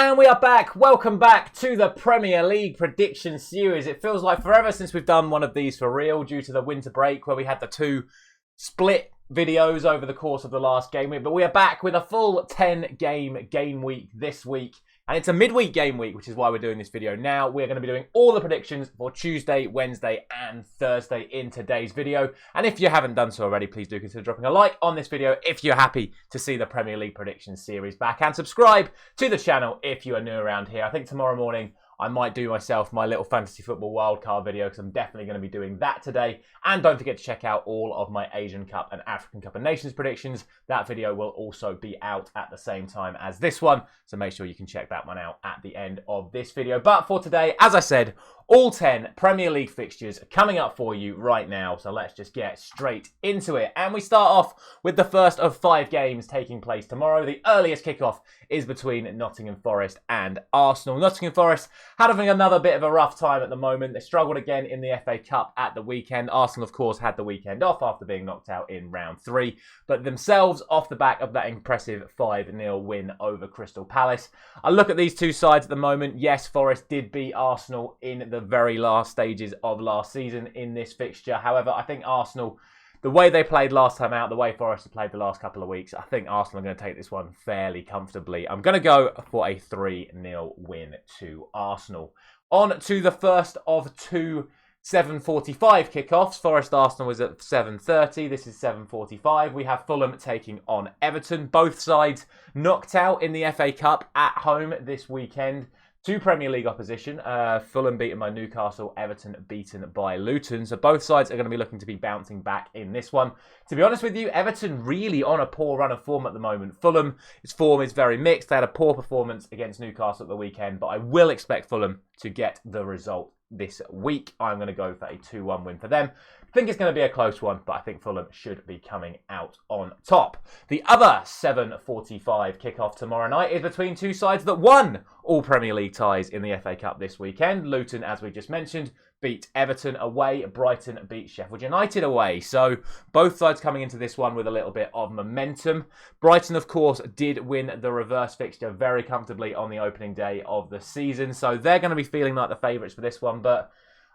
And we are back. Welcome back to the Premier League prediction series. It feels like forever since we've done one of these for real due to the winter break where we had the two split videos over the course of the last game week. But we are back with a full 10-game game week this week. And it's a midweek game week, which is why we're doing this video now. We're going to be doing all the predictions for Tuesday, Wednesday, and Thursday in today's video. And if you haven't done so already, please do consider dropping a like on this video if you're happy to see the Premier League prediction series back. And subscribe to the channel if you are new around here. I think tomorrow morning I might do myself my little fantasy football wildcard video because I'm definitely going to be doing that today. And don't forget to check out all of my Asian Cup and African Cup of Nations predictions. That video will also be out at the same time as this one, so make sure you can check that one out at the end of this video. But for today, as I said, all 10 Premier League fixtures are coming up for you right now, so let's just get straight into it. And we start off with the first of 5 games taking place tomorrow. The earliest kickoff is between Nottingham Forest and Arsenal. Nottingham Forest having another bit of a rough time at the moment. They struggled again in the FA Cup at the weekend. Arsenal, of course, had the weekend off after being knocked out in round 3, but themselves off the back of that impressive 5-0 win over Crystal Palace. I look at these two sides at the moment. Yes, Forest did beat Arsenal in the very last stages of last season in this fixture. However, I think Arsenal, the way they played last time out, the way Forest have played the last couple of weeks, I think Arsenal are going to take this one fairly comfortably. I'm going to go for a 3-0 win to Arsenal. On to the first of 2 7:45 kickoffs. Forest Arsenal is at 7:30. This is 7:45. We have Fulham taking on Everton. Both sides knocked out in the FA Cup at home this weekend. 2 Premier League opposition. Fulham beaten by Newcastle, Everton beaten by Luton. So both sides are going to be looking to be bouncing back in this one. To be honest with you, Everton really on a poor run of form at the moment. Fulham's form is very mixed. They had a poor performance against Newcastle at the weekend, but I will expect Fulham to get the result this week. I'm going to go for a 2-1 win for them. I think it's going to be a close one, but I think Fulham should be coming out on top. The other 7:45 kickoff tomorrow night is between two sides that won all Premier League ties in the FA Cup this weekend. Luton, as we just mentioned, beat Everton away. Brighton beat Sheffield United away. So both sides coming into this one with a little bit of momentum. Brighton, of course, did win the reverse fixture very comfortably on the opening day of the season. So they're going to be feeling like the favourites for this one. But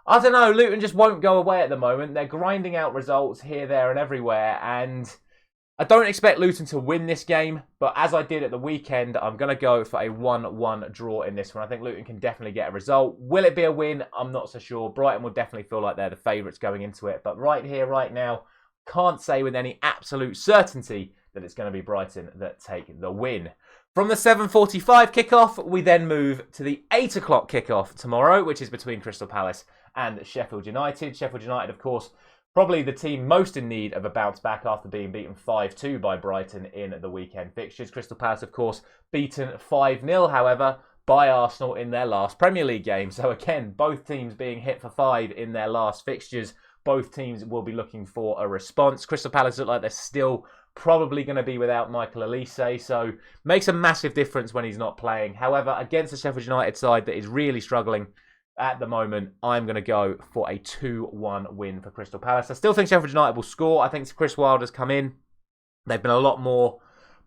I don't know, Luton just won't go away at the moment. They're grinding out results here, there and everywhere. And I don't expect Luton to win this game, but as I did at the weekend, I'm going to go for a 1-1 draw in this one. I think Luton can definitely get a result. Will it be a win? I'm not so sure. Brighton will definitely feel like they're the favourites going into it. But right here, right now, can't say with any absolute certainty that it's going to be Brighton that take the win. From the 7:45 kickoff, we then move to the 8 o'clock kickoff tomorrow, which is between Crystal Palace and Sheffield United. Sheffield United, of course, probably the team most in need of a bounce back after being beaten 5-2 by Brighton in the weekend fixtures. Crystal Palace, of course, beaten 5-0, however, by Arsenal in their last Premier League game. So again, both teams being hit for 5 in their last fixtures. Both teams will be looking for a response. Crystal Palace look like they're still probably going to be without Michael Olise, so makes a massive difference when he's not playing. However, against the Sheffield United side that is really struggling at the moment, I'm going to go for a 2-1 win for Crystal Palace. I still think Sheffield United will score. I think Chris Wilder's come in. They've been a lot more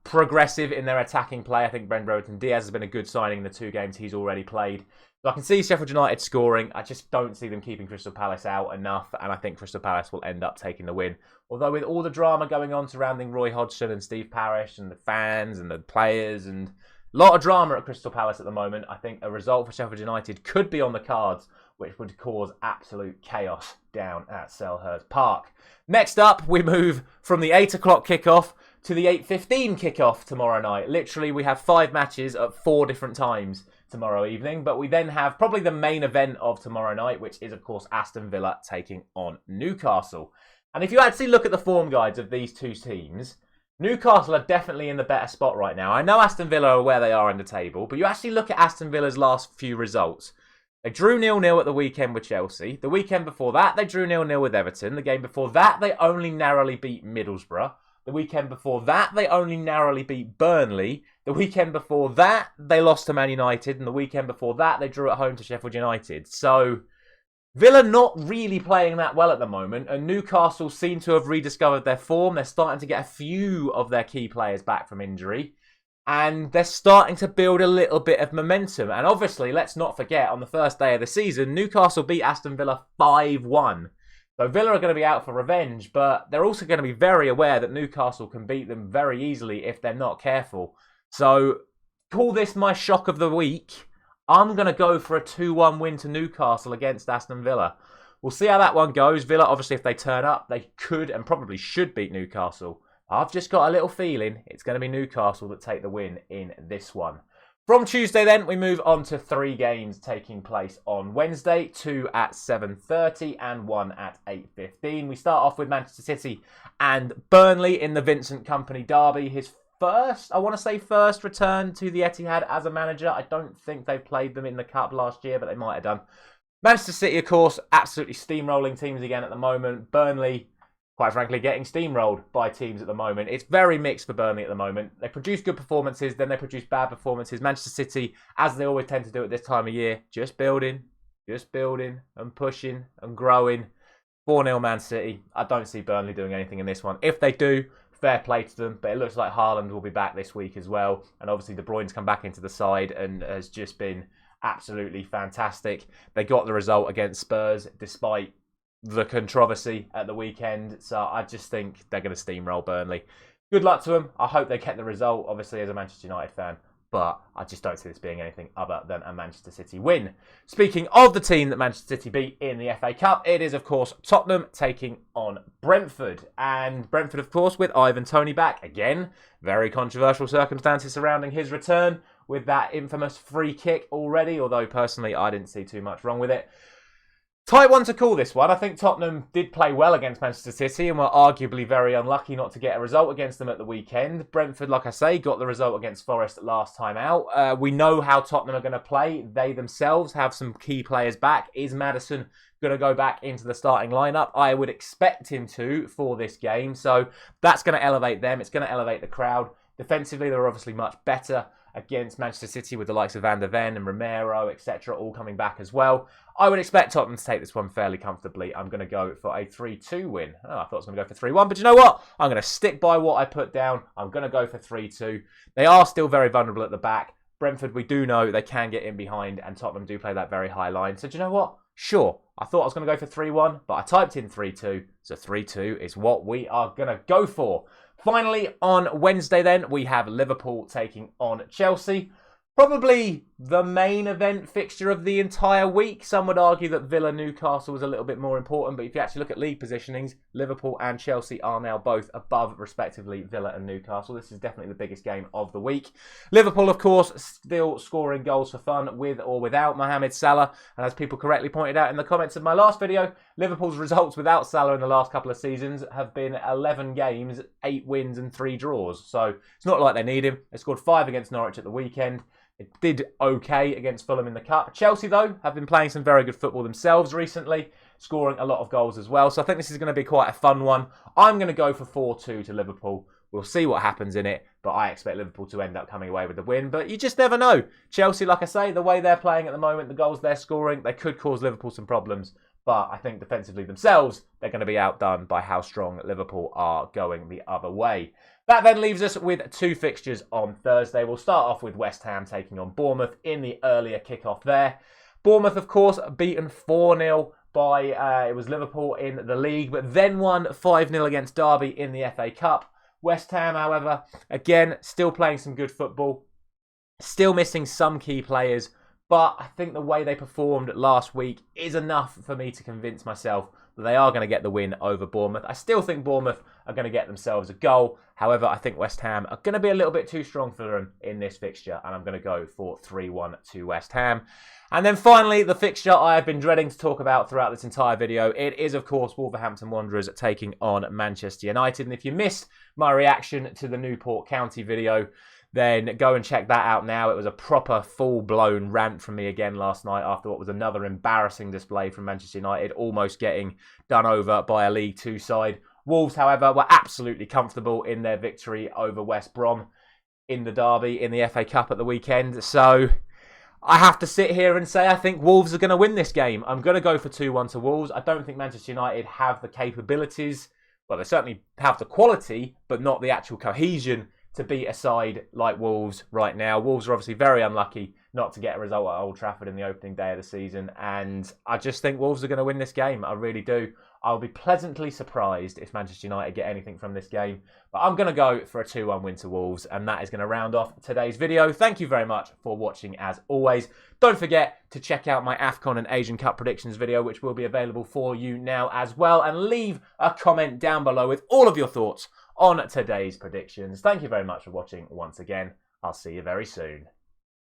progressive in their attacking play. I think Brendan Brereton Diaz has been a good signing in the 2 games he's already played. So I can see Sheffield United scoring. I just don't see them keeping Crystal Palace out enough, and I think Crystal Palace will end up taking the win. Although with all the drama going on surrounding Roy Hodgson and Steve Parish and the fans and the players and a lot of drama at Crystal Palace at the moment, I think a result for Sheffield United could be on the cards, which would cause absolute chaos down at Selhurst Park. Next up, we move from the 8 o'clock kickoff to the 8:15 kickoff tomorrow night. Literally, we have 5 matches at 4 different times tomorrow evening, but we then have probably the main event of tomorrow night, which is, of course, Aston Villa taking on Newcastle. And if you actually look at the form guides of these two teams, Newcastle are definitely in the better spot right now. I know Aston Villa are where they are in the table, but you actually look at Aston Villa's last few results. They drew 0-0 at the weekend with Chelsea. The weekend before that, they drew 0-0 with Everton. The game before that, they only narrowly beat Middlesbrough. The weekend before that, they only narrowly beat Burnley. The weekend before that, they lost to Man United. And the weekend before that, they drew at home to Sheffield United. So Villa not really playing that well at the moment. And Newcastle seem to have rediscovered their form. They're starting to get a few of their key players back from injury. And they're starting to build a little bit of momentum. And obviously, let's not forget, on the first day of the season, Newcastle beat Aston Villa 5-1. So Villa are going to be out for revenge, but they're also going to be very aware that Newcastle can beat them very easily if they're not careful. So call this my shock of the week. I'm going to go for a 2-1 win to Newcastle against Aston Villa. We'll see how that one goes. Villa, obviously, if they turn up, they could and probably should beat Newcastle. I've just got a little feeling it's going to be Newcastle that take the win in this one. From Tuesday then, we move on to 3 games taking place on Wednesday. 2 at 7:30 and 1 at 8:15. We start off with Manchester City and Burnley in the Vincent Kompany derby. His first return to the Etihad as a manager. I don't think they played them in the Cup last year, but they might have done. Manchester City, of course, absolutely steamrolling teams again at the moment. Burnley, quite frankly, getting steamrolled by teams at the moment. It's very mixed for Burnley at the moment. They produce good performances, then they produce bad performances. Manchester City, as they always tend to do at this time of year, just building and pushing and growing. 4-0 Man City. I don't see Burnley doing anything in this one. If they do, fair play to them, but it looks like Haaland will be back this week as well. And obviously De Bruyne's come back into the side and has just been absolutely fantastic. They got the result against Spurs despite the controversy at the weekend. So I just think they're going to steamroll Burnley. Good luck to them. I hope they get the result, obviously, as a Manchester United fan. But I just don't see this being anything other than a Manchester City win. Speaking of the team that Manchester City beat in the FA Cup, it is, of course, Tottenham taking on Brentford. And Brentford, of course, with Ivan Toney back. Again, very controversial circumstances surrounding his return with that infamous free kick already, although personally I didn't see too much wrong with it. Tight one to call this one. I think Tottenham did play well against Manchester City and were arguably very unlucky not to get a result against them at the weekend. Brentford, like I say, got the result against Forest last time out. We know how Tottenham are going to play. They themselves have some key players back. Is Maddison going to go back into the starting lineup? I would expect him to for this game. So that's going to elevate them. It's going to elevate the crowd. Defensively, they're obviously much better against Manchester City with the likes of Van der Ven and Romero, etc., all coming back as well. I would expect Tottenham to take this one fairly comfortably. I'm going to go for a 3-2 win. Oh, I thought I was going to go for 3-1, but you know what? I'm going to stick by what I put down. I'm going to go for 3-2. They are still very vulnerable at the back. Brentford, we do know they can get in behind, and Tottenham do play that very high line. So do you know what? Sure, I thought I was going to go for 3-1, but I typed in 3-2, so 3-2 is what we are going to go for. Finally, on Wednesday then, we have Liverpool taking on Chelsea. Probably the main event fixture of the entire week. Some would argue that Villa-Newcastle was a little bit more important, but if you actually look at league positionings, Liverpool and Chelsea are now both above, respectively, Villa and Newcastle. This is definitely the biggest game of the week. Liverpool, of course, still scoring goals for fun with or without Mohamed Salah. And as people correctly pointed out in the comments of my last video, Liverpool's results without Salah in the last couple of seasons have been 11 games, 8 wins and 3 draws. So it's not like they need him. They scored 5 against Norwich at the weekend. It did okay against Fulham in the Cup. Chelsea, though, have been playing some very good football themselves recently, scoring a lot of goals as well. So I think this is going to be quite a fun one. I'm going to go for 4-2 to Liverpool. We'll see what happens in it, but I expect Liverpool to end up coming away with the win. But you just never know. Chelsea, like I say, the way they're playing at the moment, the goals they're scoring, they could cause Liverpool some problems. But I think defensively themselves, they're going to be outdone by how strong Liverpool are going the other way. That then leaves us with 2 fixtures on Thursday. We'll start off with West Ham taking on Bournemouth in the earlier kickoff there. Bournemouth, of course, beaten 4-0 by it was Liverpool in the league, but then won 5-0 against Derby in the FA Cup. West Ham, however, again, still playing some good football, still missing some key players, but I think the way they performed last week is enough for me to convince myself that they are going to get the win over Bournemouth. I still think Bournemouth are going to get themselves a goal. However, I think West Ham are going to be a little bit too strong for them in this fixture, and I'm going to go for 3-1 to West Ham. And then finally, the fixture I have been dreading to talk about throughout this entire video. It is, of course, Wolverhampton Wanderers taking on Manchester United. And if you missed my reaction to the Newport County video, then go and check that out now. It was a proper full-blown rant from me again last night after what was another embarrassing display from Manchester United, almost getting done over by a League Two side. Wolves, however, were absolutely comfortable in their victory over West Brom in the derby in the FA Cup at the weekend. So I have to sit here and say I think Wolves are going to win this game. I'm going to go for 2-1 to Wolves. I don't think Manchester United have the capabilities. Well, they certainly have the quality, but not the actual cohesion to beat a side like Wolves right now. Wolves are obviously very unlucky not to get a result at Old Trafford in the opening day of the season, and I just think Wolves are going to win this game. I really do. I'll be pleasantly surprised if Manchester United get anything from this game, but I'm going to go for a 2-1 win to Wolves, and that is going to round off today's video. Thank you very much for watching as always. Don't forget to check out my AFCON and Asian Cup predictions video, which will be available for you now as well, and leave a comment down below with all of your thoughts on today's predictions. Thank you very much for watching once again. I'll see you very soon.